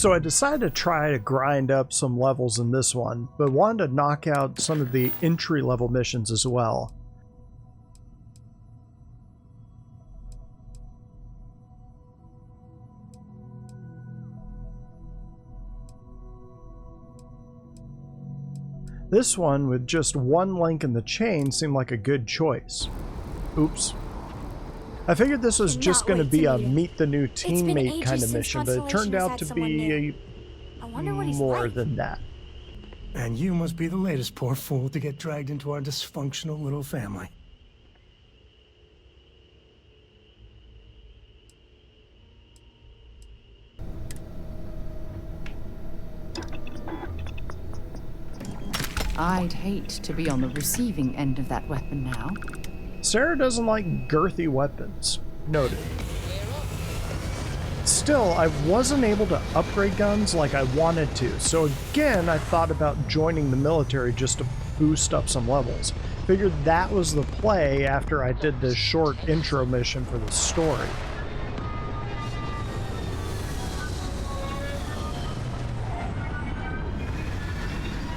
So I decided to try to grind up some levels in this one, but wanted to knock out some of the entry-level missions as well. This one, with just one link in the chain, seemed like a good choice. Oops. I figured this was just going to be a meet the new teammate kind of mission, but it turned out to be more than that. And you must be the latest poor fool to get dragged into our dysfunctional little family. I'd hate to be on the receiving end of that weapon now. Sarah doesn't like girthy weapons. Noted. Still, I wasn't able to upgrade guns like I wanted to, so again I thought about joining the military just to boost up some levels. Figured that was the play after I did this short intro mission for the story.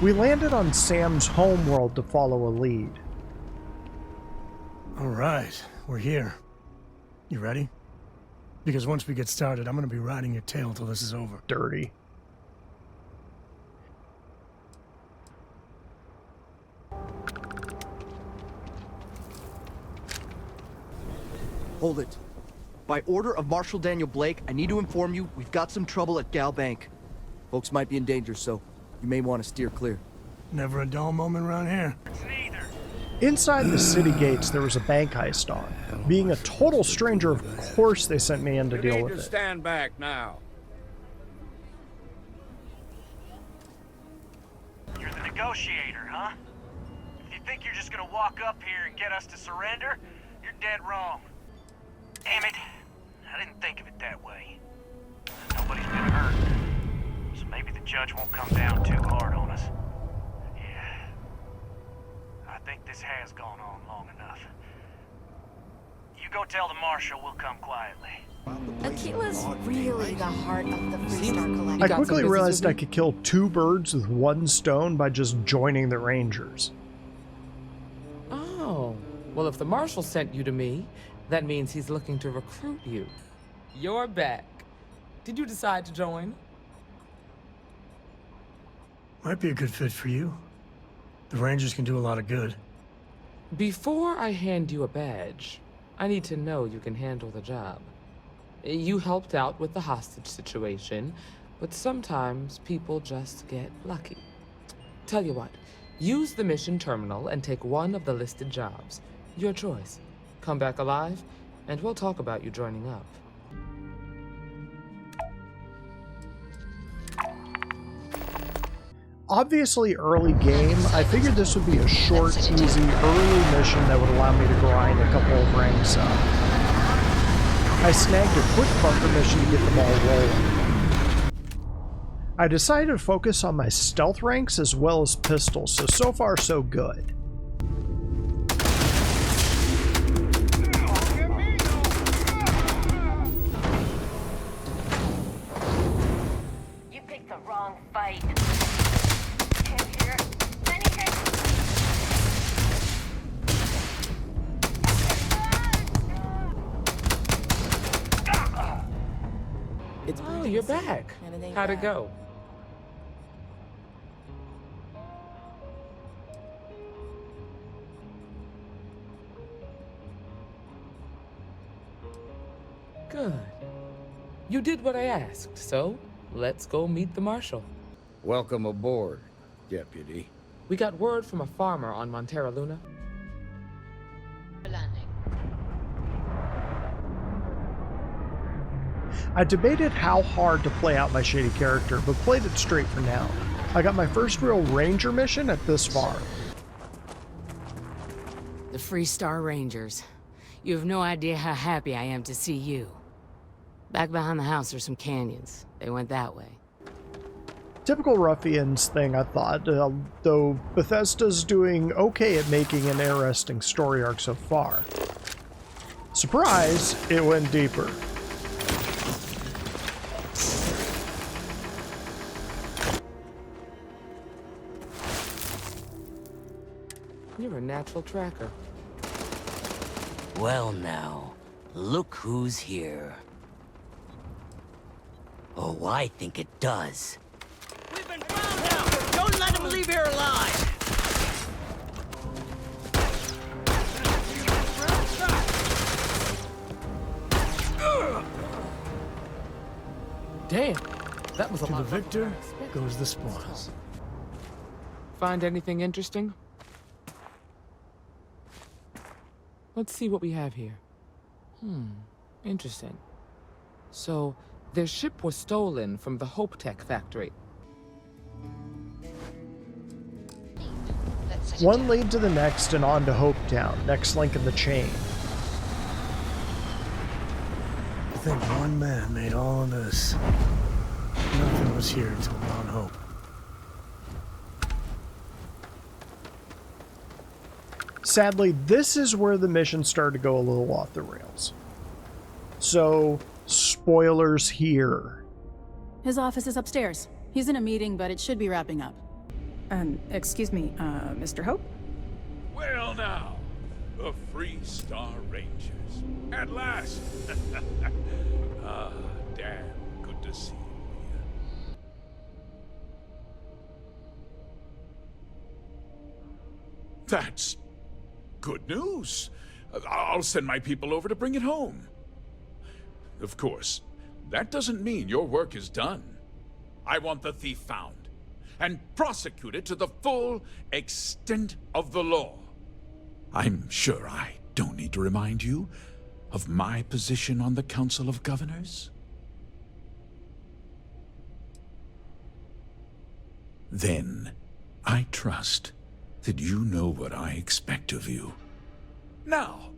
We landed on Sam's homeworld to follow a lead. All right, we're here. You ready? Because once we get started, I'm gonna be riding your tail till this is over. Dirty. Hold it. By order of Marshal Daniel Blake, I need to inform you we've got some trouble at Gal Bank. Folks might be in danger, so you may want to steer clear. Never a dull moment around here. Inside the city gates, there was a bank heist on. Being a total stranger, of course they sent me in to deal with it. Stand back now. You're the negotiator, huh? If you think you're just gonna walk up here and get us to surrender, you're dead wrong. Damn it. I didn't think of it that way. Nobody's been hurt, so maybe the judge won't come down too hard on us. Yeah. I think this has gone on long enough. You go tell the marshal we'll come quietly. Aquila's really the heart of the Freestar Collection. I quickly realized I could kill two birds with one stone by just joining the Rangers. Oh, well, if the marshal sent you to me, that means he's looking to recruit you. You're back. Did you decide to join? Might be a good fit for you. The Rangers can do a lot of good. Before I hand you a badge, I need to know you can handle the job. You helped out with the hostage situation, but sometimes people just get lucky. Tell you what, use the mission terminal and take one of the listed jobs. Your choice. Come back alive, and we'll talk about you joining up. Obviously early game, I figured this would be a short, easy, early mission that would allow me to grind a couple of ranks up. I snagged a quick bunker mission to get them all rolling. I decided to focus on my stealth ranks as well as pistols, so far so good. You picked the wrong fight. Oh, you're back. How'd it go? Good. You did what I asked, so let's go meet the marshal. Welcome aboard, Deputy. We got word from a farmer on Montera Luna. I debated how hard to play out my shady character, but played it straight for now. I got my first real ranger mission at this far. The Freestar Rangers. You have no idea how happy I am to see you. Back behind the house are some canyons. They went that way. Typical ruffians thing, I thought, though Bethesda's doing okay at making an interesting story arc so far. Surprise, it went deeper. natural tracker. Well now, look who's here. Oh, I think it does. We've been found out! Don't let him leave here alive! Damn, that was a To lot the of fun. victor goes the spoils. Find anything interesting? Let's see what we have here. Interesting. So, their ship was stolen from the Hope Tech factory. One lead to the next and on to Hopetown, next link in the chain. I think one man made all of this. Nothing was here until Mount Hope. Sadly, this is where the mission started to go a little off the rails. So, spoilers here. His office is upstairs. He's in a meeting, but it should be wrapping up. Excuse me, Mr. Hope? Well now, the Free Star Rangers. At last! Ah, damn, good to see you here. That's good news. I'll send my people over to bring it home. Of course, that doesn't mean your work is done. I want the thief found and prosecuted to the full extent of the law. I'm sure I don't need to remind you of my position on the Council of Governors. Then, I trust that you know what I expect of you. Now,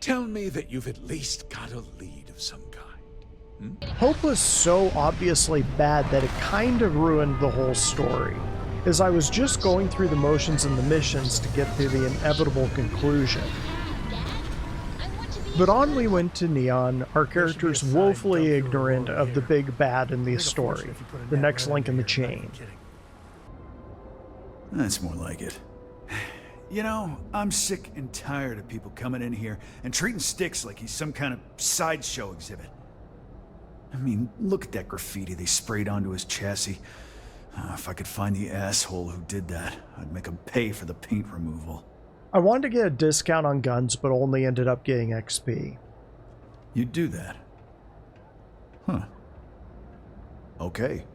tell me that you've at least got a lead of some kind. Hope was so obviously bad that it kind of ruined the whole story, as I was just going through the motions and the missions to get to the inevitable conclusion. But on we went to Neon, our characters woefully ignorant of the big bad in the story, the next link in the chain. That's more like it. You know, I'm sick and tired of people coming in here and treating Styx like he's some kind of sideshow exhibit. I mean, look at that graffiti they sprayed onto his chassis. If I could find the asshole who did that, I'd make him pay for the paint removal. I wanted to get a discount on guns, but only ended up getting XP. You'd do that? Huh. Okay.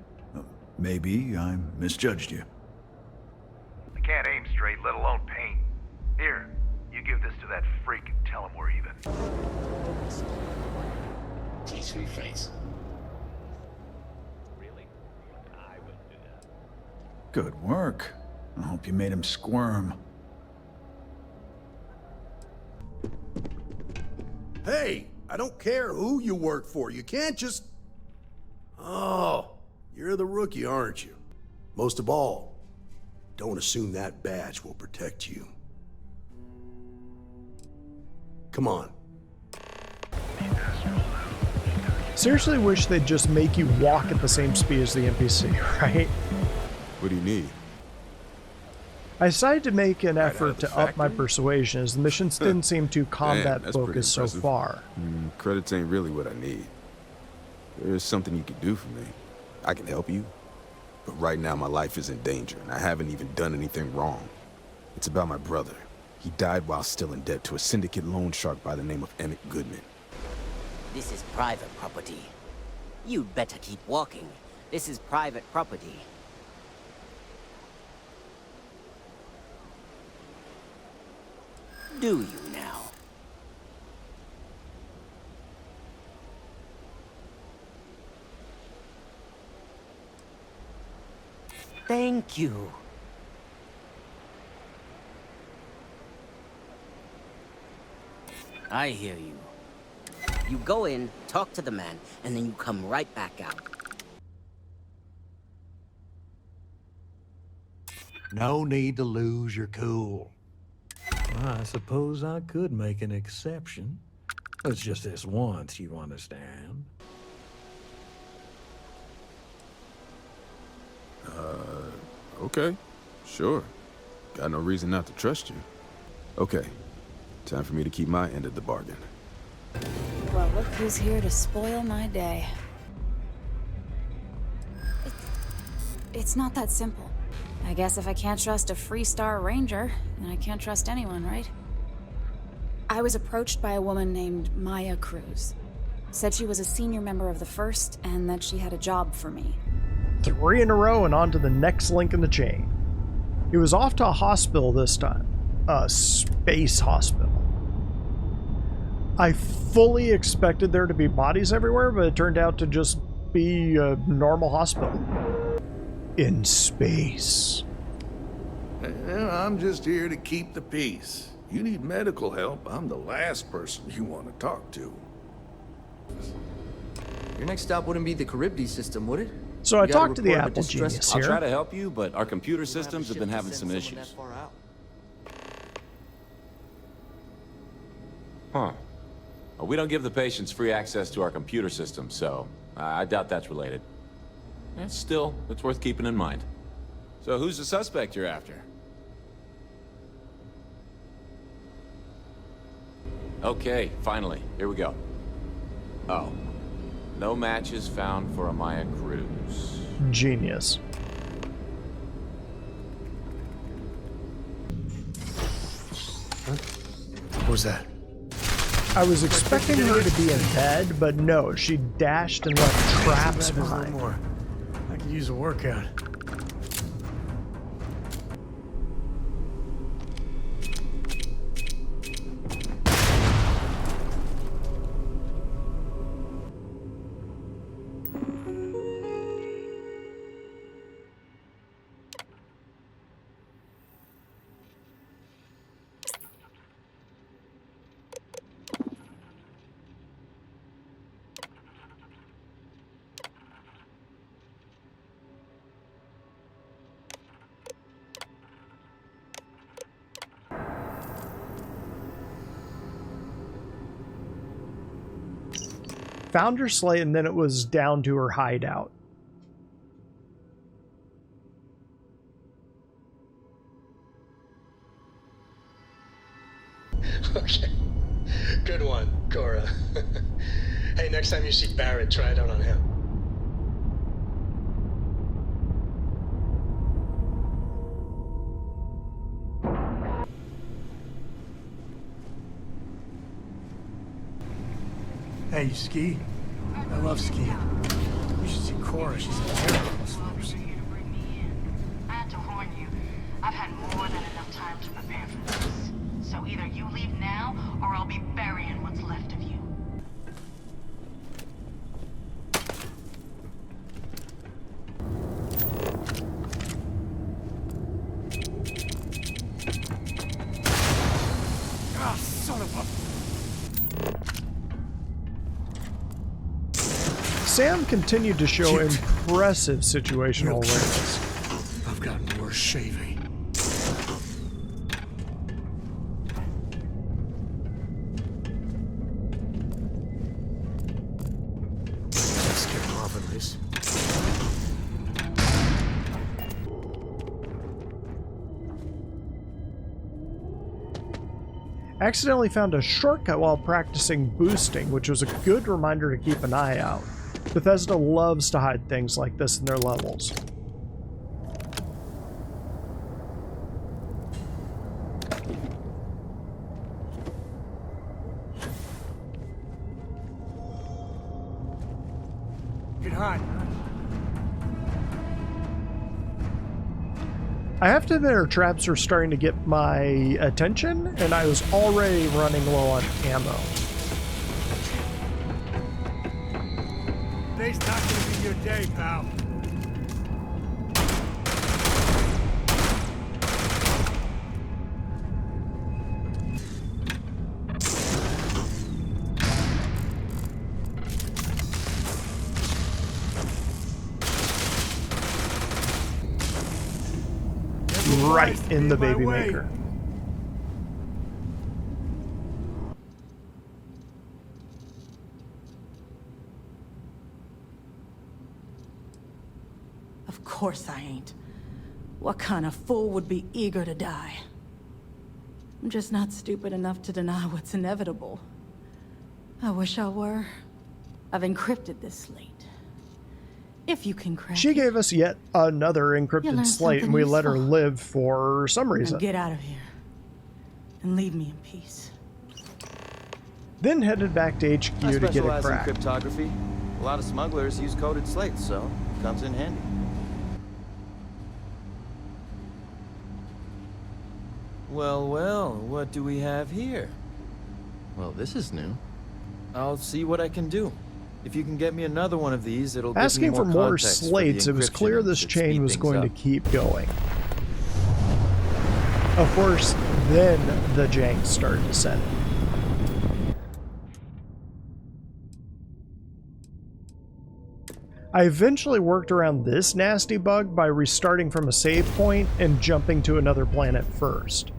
Maybe I misjudged you. I can't aim straight, let alone paint. Here, you give this to that freak and tell him we're even. Sweet face. Really? I wouldn't do that. Good work. I hope you made him squirm. Hey, I don't care who you work for. You can't just... Oh, you're the rookie, aren't you? Most of all, don't assume that badge will protect you. Come on. Seriously wish they'd just make you walk at the same speed as the NPC, right? What do you need? I decided to make an effort to up my persuasion, as the missions didn't seem too combat-focused so far. Credits ain't really what I need. There's something you can do for me. I can help you. But right now my life is in danger, and I haven't even done anything wrong. It's about my brother. He died while still in debt to a syndicate loan shark by the name of Emmett Goodman. This is private property. You'd better keep walking. This is private property. Do you now? Thank you. I hear you. You go in, talk to the man, and then you come right back out. No need to lose your cool. I suppose I could make an exception. It's just this once, you understand. Okay. Sure. Got no reason not to trust you. Okay, time for me to keep my end of the bargain. Well, look who's here to spoil my day. It's not that simple. I guess if I can't trust a Freestar Ranger, then I can't trust anyone, right? I was approached by a woman named Maya Cruz. Said she was a senior member of the First and that she had a job for me. 3 in a row and on to the next link in the chain. He was off to a hospital this time. A space hospital. I fully expected there to be bodies everywhere, but it turned out to just be a normal hospital. In space. I'm just here to keep the peace. You need medical help, I'm the last person you want to talk to. Your next stop wouldn't be the Charybdis system, would it? So I talked to the Apple genius here. I'll try to help you, but our computer systems have been having some issues. Huh. Well, we don't give the patients free access to our computer system, so I doubt that's related. Still, it's worth keeping in mind. So who's the suspect you're after? Okay, finally, here we go. Oh. No matches found for a Maya Cruz. Genius. What was that? I was expecting her to be in bed, but no, she dashed and left traps behind. I could use a workout. Found her slate, and then it was down to her hideout. Okay. Good one, Cora. Hey, next time you see Barrett, try it out on him. Hey, you ski? I love skiing. You should see Cora. She's a terrible slopes. I had to warn you. I've had more than enough time to prepare for this. So either you leave now, or I'll be burying what's left of you. Ah, son of a... Sam continued to show impressive situational awareness. I've gotten worse shaving. Let's get off of this. Accidentally found a shortcut while practicing boosting, which was a good reminder to keep an eye out. Bethesda loves to hide things like this in their levels. Get hot. I have to admit, her traps are starting to get my attention, and I was already running low on ammo. Today's not gonna be your day, pal. Right in the baby maker. Of course I ain't. What kind of fool would be eager to die? I'm just not stupid enough to deny what's inevitable. I wish I were. I've encrypted this slate. If you can crack She it, gave us yet another you'll encrypted learn slate, and something we let her useful. live for some reason. Now get out of here. And leave me in peace. Then headed back to HQ I to get it specialize in cracked. cryptography. A lot of smugglers use coded slates, so it comes in handy. Well, well, what do we have here? Well, this is new. I'll see what I can do. If you can get me another one of these, it'll Asking give me for more context for the slates, it was encryption clear and this should chain speed was things going to up. keep going. Of course, then the jank started to set in. I eventually worked around this nasty bug by restarting from a save point and jumping to another planet first.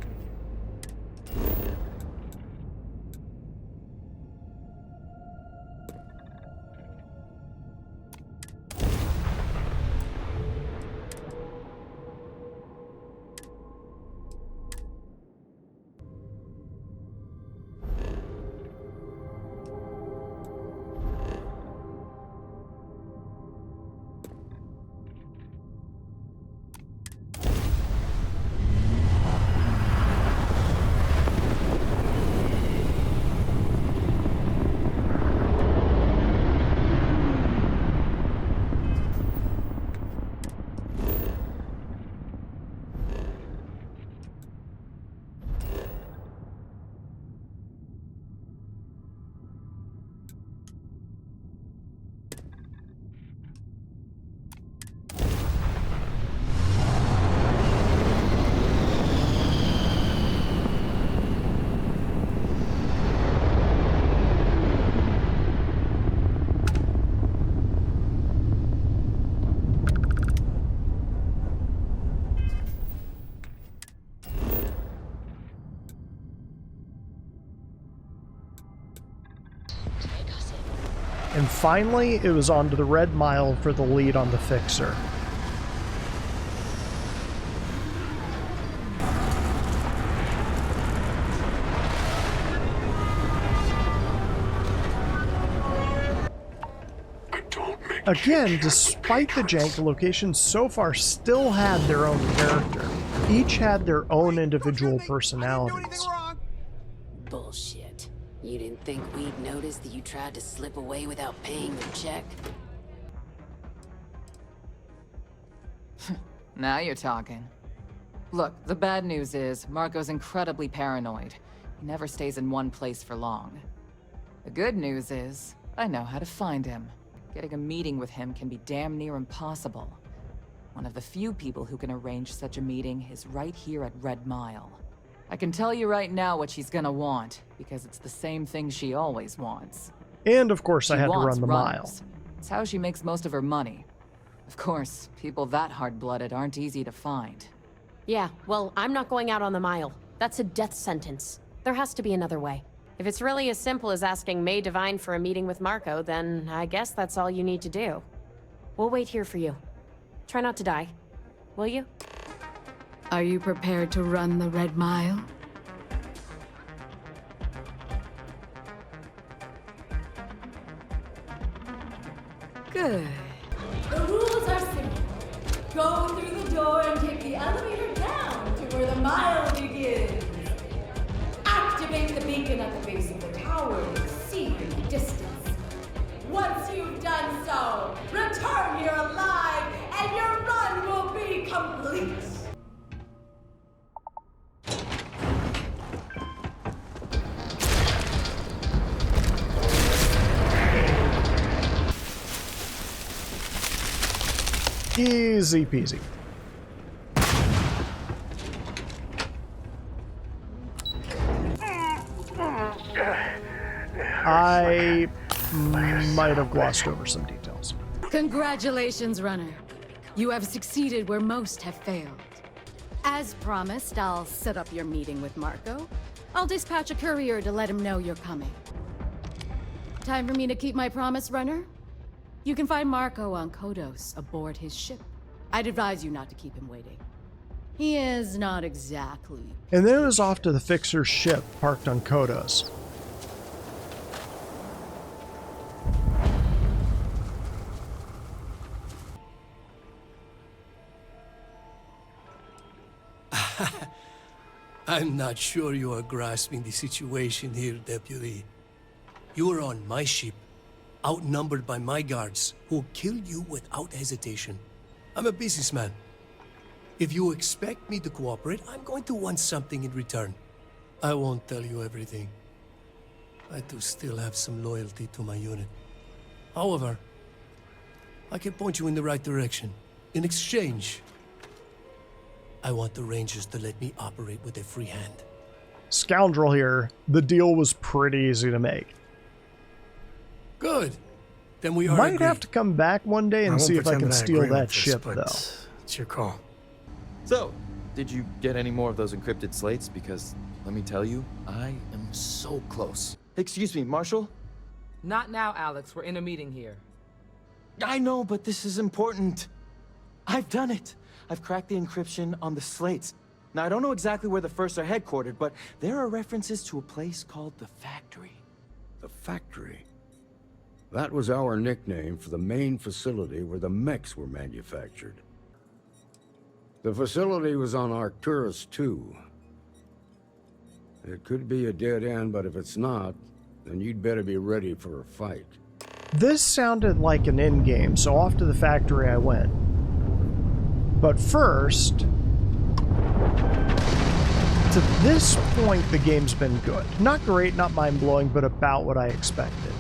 And finally, it was on to the Red Mile for the lead on the fixer. Again, despite the jank, the locations so far still had their own character. Each had their own individual personalities. Bullshit. You didn't think we'd notice that you tried to slip away without paying your check? Now you're talking. Look, the bad news is, Marco's incredibly paranoid. He never stays in one place for long. The good news is, I know how to find him. Getting a meeting with him can be damn near impossible. One of the few people who can arrange such a meeting is right here at Red Mile. I can tell you right now what she's gonna want, because it's the same thing she always wants. And of course, I She had to wants run the mile. runners. It's how she makes most of her money. Of course, people that hard-blooded aren't easy to find. Yeah, well, I'm not going out on the mile. That's a death sentence. There has to be another way. If it's really as simple as asking May Divine for a meeting with Marco, then I guess that's all you need to do. We'll wait here for you. Try not to die. Will you? Are you prepared to run the Red Mile? Good. The rules are simple. Go through the door and take the elevator down to where the mile begins. Activate the beacon at the base of the tower and see in the distance. Once you've done so, return here alive and your run will be complete. Easy peasy. I might have glossed over some details. Congratulations, runner. You have succeeded where most have failed. As promised, I'll set up your meeting with Marco. I'll dispatch a courier to let him know you're coming. Time for me to keep my promise, runner? You can find Marco on Kodos aboard his ship. I'd advise you not to keep him waiting. He is not exactly. And then it was off to the fixer's ship parked on Kodos. I'm not sure you are grasping the situation here, Deputy. You are on my ship, outnumbered by my guards, who will kill you without hesitation. I'm a businessman. If you expect me to cooperate, I'm going to want something in return. I won't tell you everything. I do still have some loyalty to my unit. However, I can point you in the right direction. In exchange, I want the Rangers to let me operate with a free hand. Scoundrel here, the deal was pretty easy to make. Good. Then we are Might agreed. have to come back one day and see if I can steal that ship, but though. It's your call. So, did you get any more of those encrypted slates? Because, let me tell you, I am so close. Excuse me, Marshal? Not now, Alex. We're in a meeting here. I know, but this is important. I've done it. I've cracked the encryption on the slates. Now, I don't know exactly where the First are headquartered, but there are references to a place called the Factory. The Factory? That was our nickname for the main facility where the mechs were manufactured. The facility was on Arcturus 2. It could be a dead end, but if it's not, then you'd better be ready for a fight. This sounded like an end game, so off to the factory I went. But first, to this point, the game's been good. Not great, not mind-blowing, but about what I expected.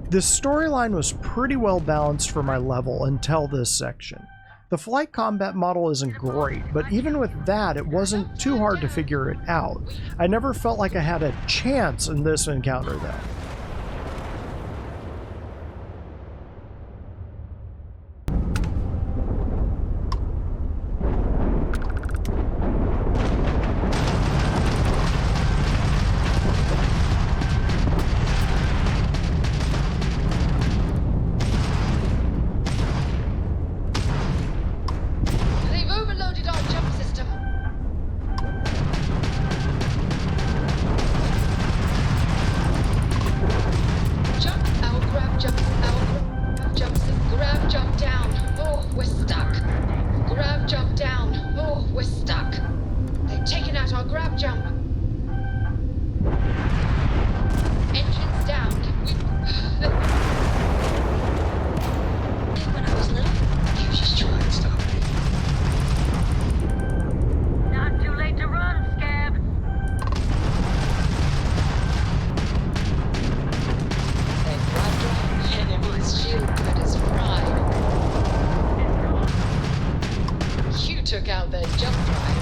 The storyline was pretty well balanced for my level until this section. The flight combat model isn't great, but even with that, it wasn't too hard to figure it out. I never felt like I had a chance in this encounter, though. They've overloaded our jump system. Jump, our grab jump, grab jump down. Oh, we're stuck. Grab jump down. Oh, we're stuck. They've taken out our grab jump. Engines down. When I was little, you just try and stop me. Not too late to run, Scab. That grab drive enemy's shield cut is fried. You took out their jump drive.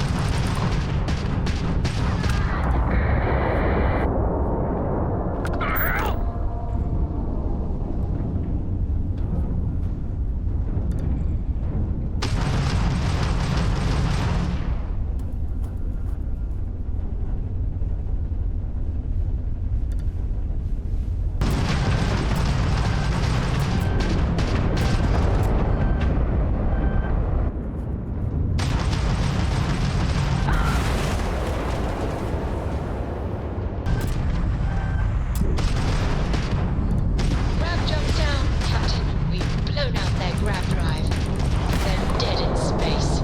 Grab jump down, Captain. We've blown out their grab drive. They're dead in space.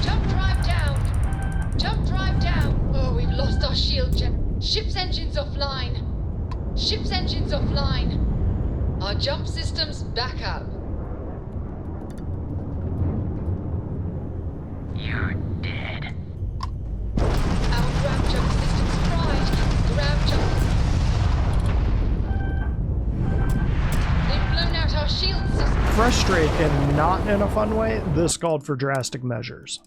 Jump drive down. Jump drive down. Oh, we've lost our shield gen. Ship's engines offline. Ship's engines offline. Our jump systems back up. You're dead. Our grab jump systems fried. Grab jump. They've blown out our shield system. Frustrated and not in a fun way, this called for drastic measures.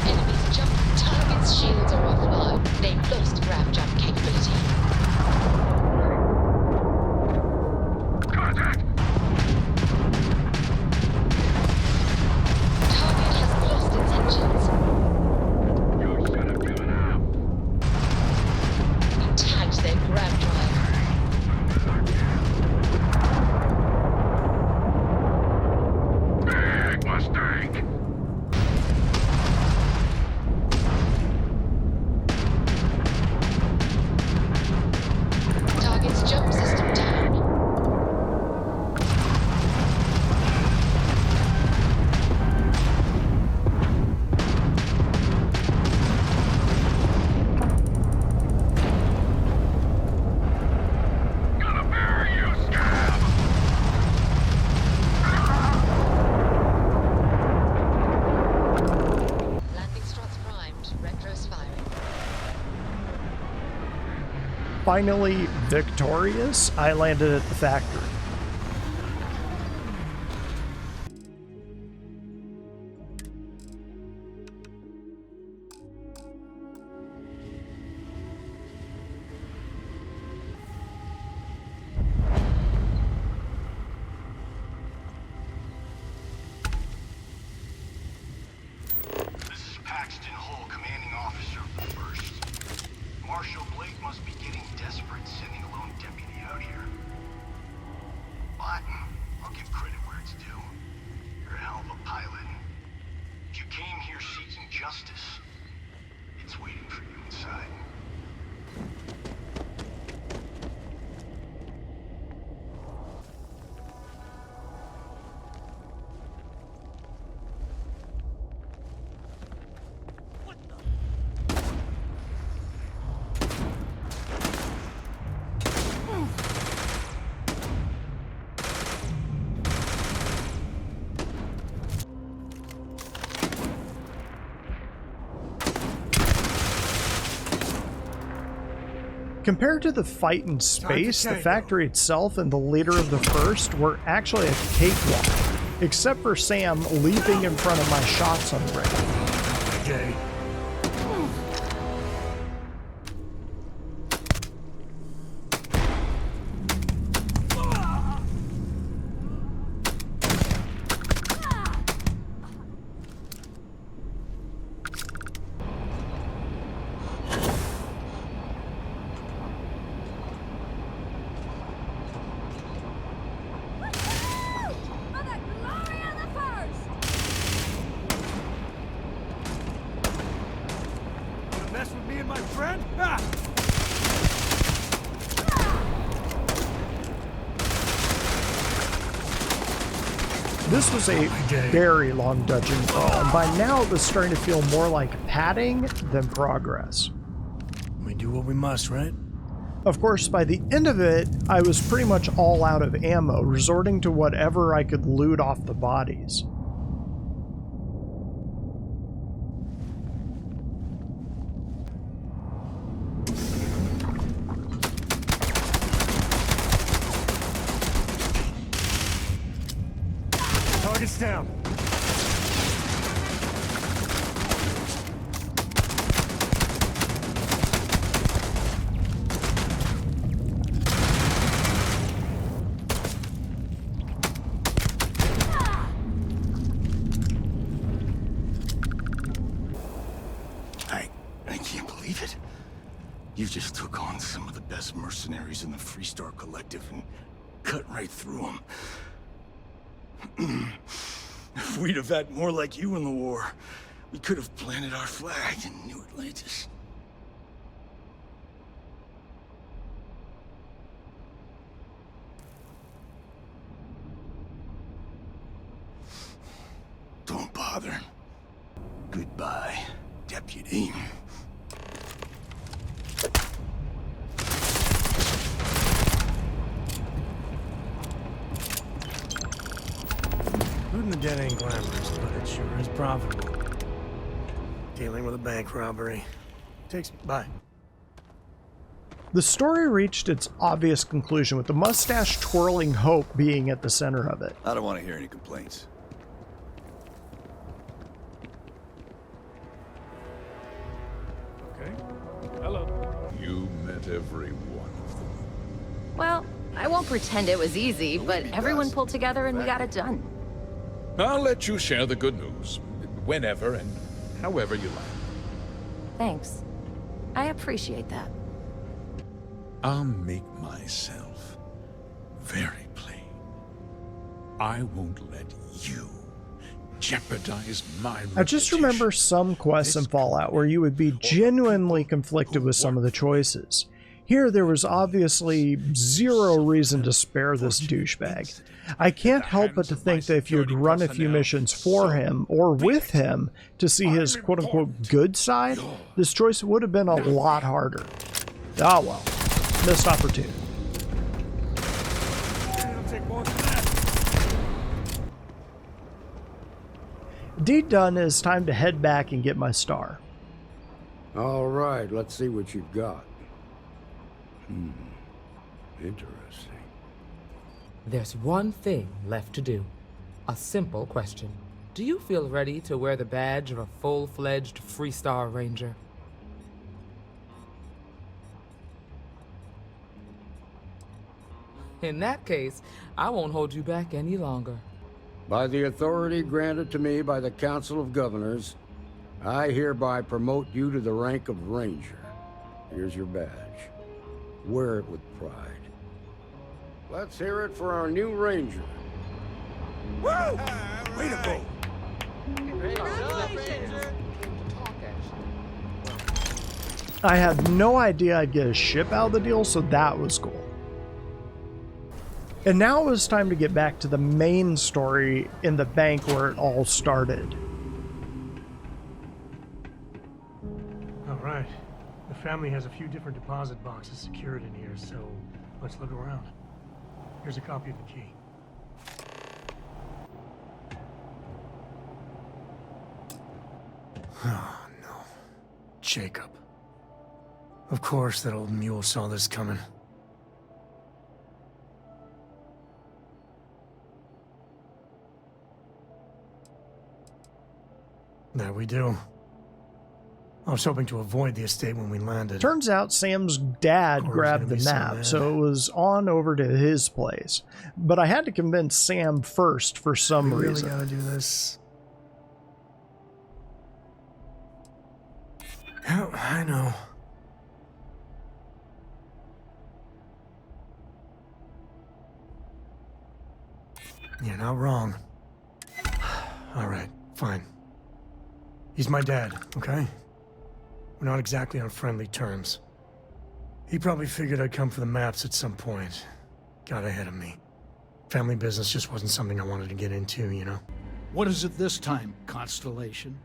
Enemy's jump target's shields are offline. They've lost grab jump capability. mistake! Target's jump system down. Gonna bury you, scab! Landing struts primed. Retros firing. Finally victorious, I landed at the factory. This is Paxton Hull, commanding officer of the 1st. Marshal Blake must be getting desperate sending a lone deputy out here. But I'll give credit where it's due. You're a hell of a pilot. If you came here seeking justice, it's waiting for you inside. Compared to the fight in space, the factory itself and the leader of the 1st were actually a cakewalk, except for Sam leaping in front of my shots on range. Okay. Mess with me and my friend? Ah! This was a very long dungeon crawl, and by now it was starting to feel more like padding than progress. We do what we must, right? Of course, by the end of it, I was pretty much all out of ammo, resorting to whatever I could loot off the bodies. Target's down. I can't believe it. You just took on some of the best mercenaries in the Freestar Collective and cut right through them. If we'd have had more like you in the war, we could have planted our flag in New Atlantis. Don't bother. Goodbye, deputy. Looting the dead ain't glamorous, but it sure is profitable. Dealing with a bank robbery. Bye. The story reached its obvious conclusion, with the mustache-twirling Hope being at the center of it. I don't want to hear any complaints. Okay. Hello. You met every one of them. Well, I won't pretend it was easy, but everyone pulled together and we got it done. I'll let you share the good news, whenever and however you like. Thanks. I appreciate that. I'll make myself very plain. I won't let you jeopardize my I just remember some quests in Fallout where you would be genuinely conflicted with some of the choices. Here, there was obviously zero reason to spare this douchebag. I can't help but to think that if you had run a few missions for him, or with him, to see his quote-unquote good side, this choice would have been a lot harder. Ah well, missed opportunity. Deed done, it's time to head back and get my star. All right, let's see what you've got. Interesting. There's one thing left to do. A simple question. Do you feel ready to wear the badge of a full-fledged Freestar Ranger? In that case, I won't hold you back any longer. By the authority granted to me by the Council of Governors, I hereby promote you to the rank of Ranger. Here's your badge. Wear it with pride. Let's hear it for our new Ranger. Woo! Way to go! I had no idea I'd get a ship out of the deal, so that was cool. And now it was time to get back to the main story in the bank where it all started. All right. The family has a few different deposit boxes secured in here, so let's look around. Here's a copy of the key. Oh, no. Jacob. Of course that old mule saw this coming. There we do. I was hoping to avoid the estate when we landed. Turns out Sam's dad grabbed the map, so it was on over to his place. But I had to convince Sam first for some reason. We really gotta do this. Yeah, I know. You're not wrong. All right, fine. He's my dad, okay? We're not exactly on friendly terms. He probably figured I'd come for the maps at some point. Got ahead of me. Family business just wasn't something I wanted to get into, you know? What is it this time, Constellation?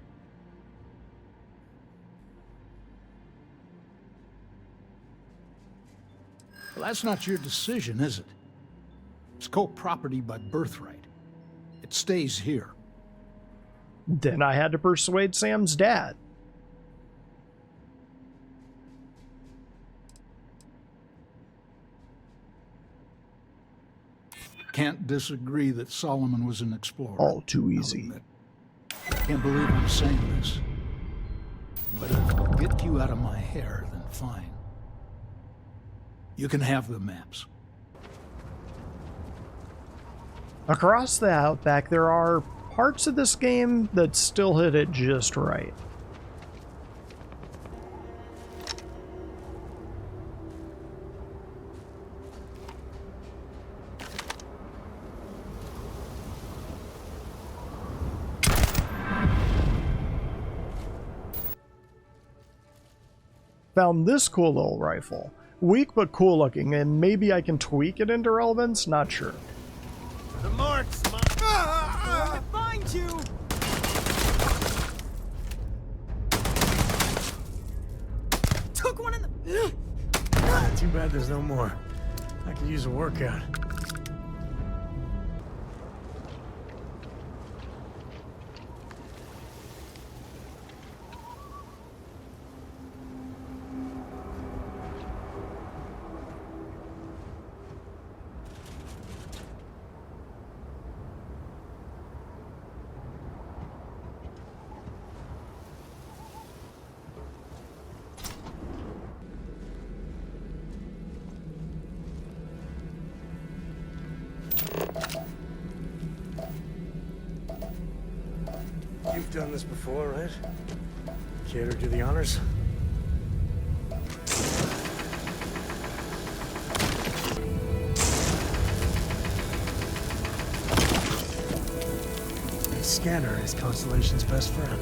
Well, that's not your decision, is it? It's co-property by birthright. It stays here. Then I had to persuade Sam's dad. Can't disagree that Solomon was an explorer. All too easy. I can't believe I'm saying this. But if it'll get you out of my hair, then fine. You can have the maps. Across the Outback, there are parts of this game that still hit it just right. Found this cool little rifle. Weak but cool looking, and maybe I can tweak it into relevance? Not sure. The marks, I find you! Took one in the... Too bad there's no more. I could use a workout. You've done this before, right? Care to do the honors? scanner is Constellation's best friend.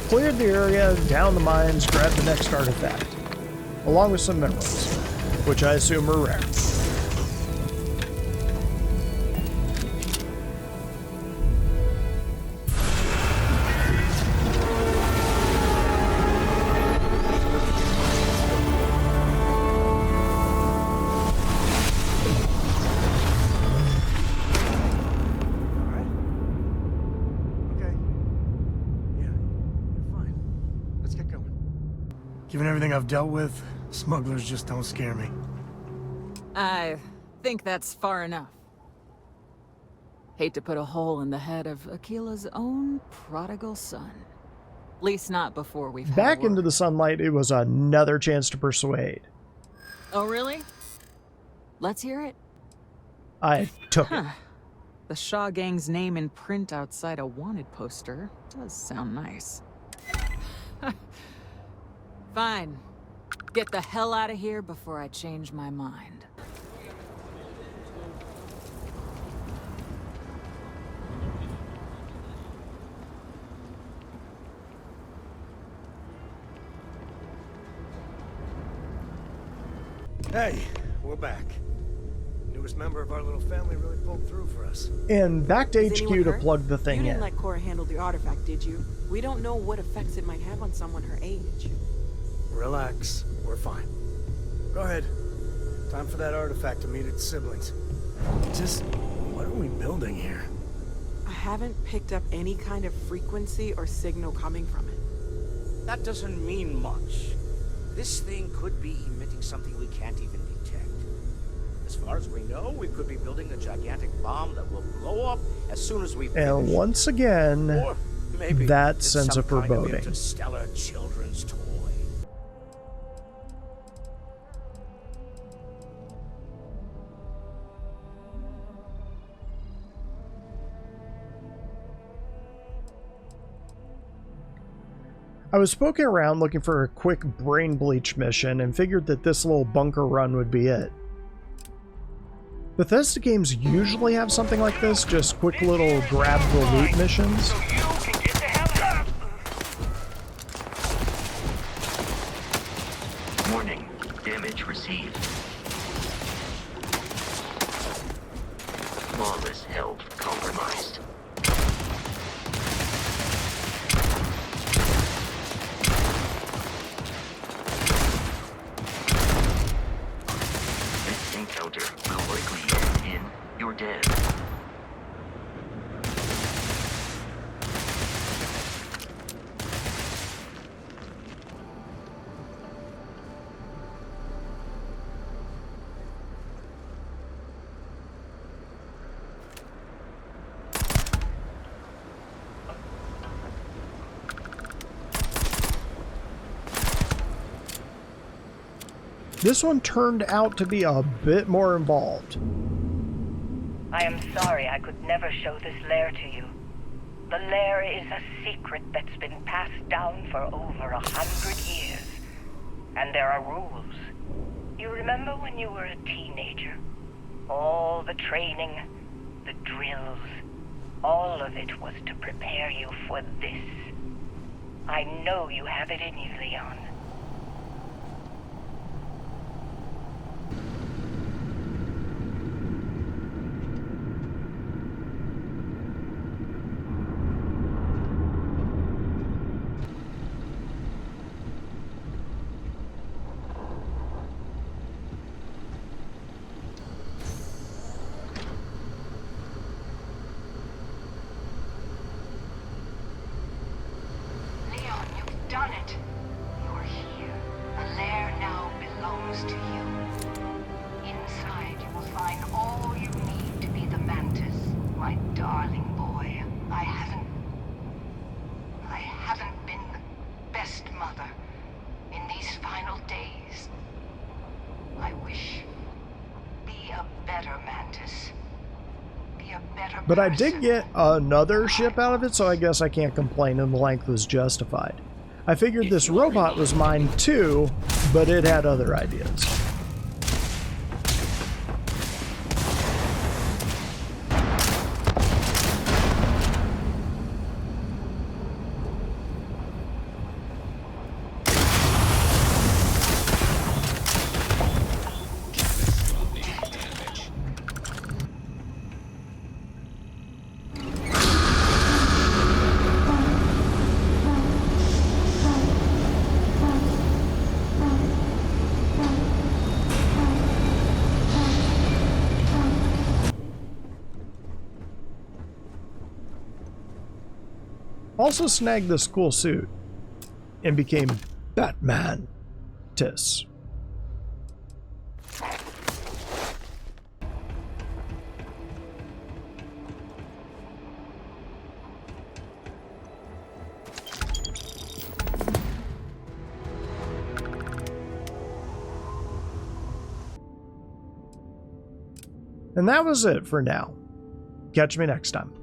Cleared the area, down the mines, grabbed the next artifact, along with some minerals, which I assume are rare. Given everything I've dealt with, smugglers just don't scare me. I think that's far enough. Hate to put a hole in the head of Akila's own prodigal son. At least not before we've Back into the sunlight, it was another chance to persuade. Oh, really? Let's hear it. I took it. The Shaw Gang's name in print outside a wanted poster does sound nice. Fine. Get the hell out of here before I change my mind. Hey, we're back. Newest member of our little family really pulled through for us. And back to HQ to plug the thing You didn't in. let Cora handle the artifact, did you? We don't know what effects it might have on someone her age. Relax, we're fine. Go ahead. Time for that artifact to meet its siblings. Just, what are we building here? I haven't picked up any kind of frequency or signal coming from it. That doesn't mean much. This thing could be emitting something we can't even detect. As far as we know, we could be building a gigantic bomb that will blow up as soon as we finish. And once again, Or maybe that it's sense some of kind foreboding. interstellar children's toy. I was poking around looking for a quick brain bleach mission and figured that this little bunker run would be it. Bethesda games usually have something like this, just quick little grab the loot missions. Warning, damage received. Flawless health compromised. This encounter will likely end in your death. This one turned out to be a bit more involved. I am sorry I could never show this lair to you. The lair is a secret that's been passed down for over 100 years. And there are rules. You remember when you were a teenager? All the training, the drills, all of it was to prepare you for this. I know you have it in you, Leon. Leon, you've done it. You're here. The lair now belongs to you. Inside, you will find all you need to be the Mantis, my darling boy. I haven't been the best mother in these final days. I wish. Be a better Mantis. Be a better But I did get another ship out of it, so I guess I can't complain and the length was justified. I figured this robot was mine too, but it had other ideas. Also snagged this cool suit and became Batman-tis. And that was it for now. Catch me next time.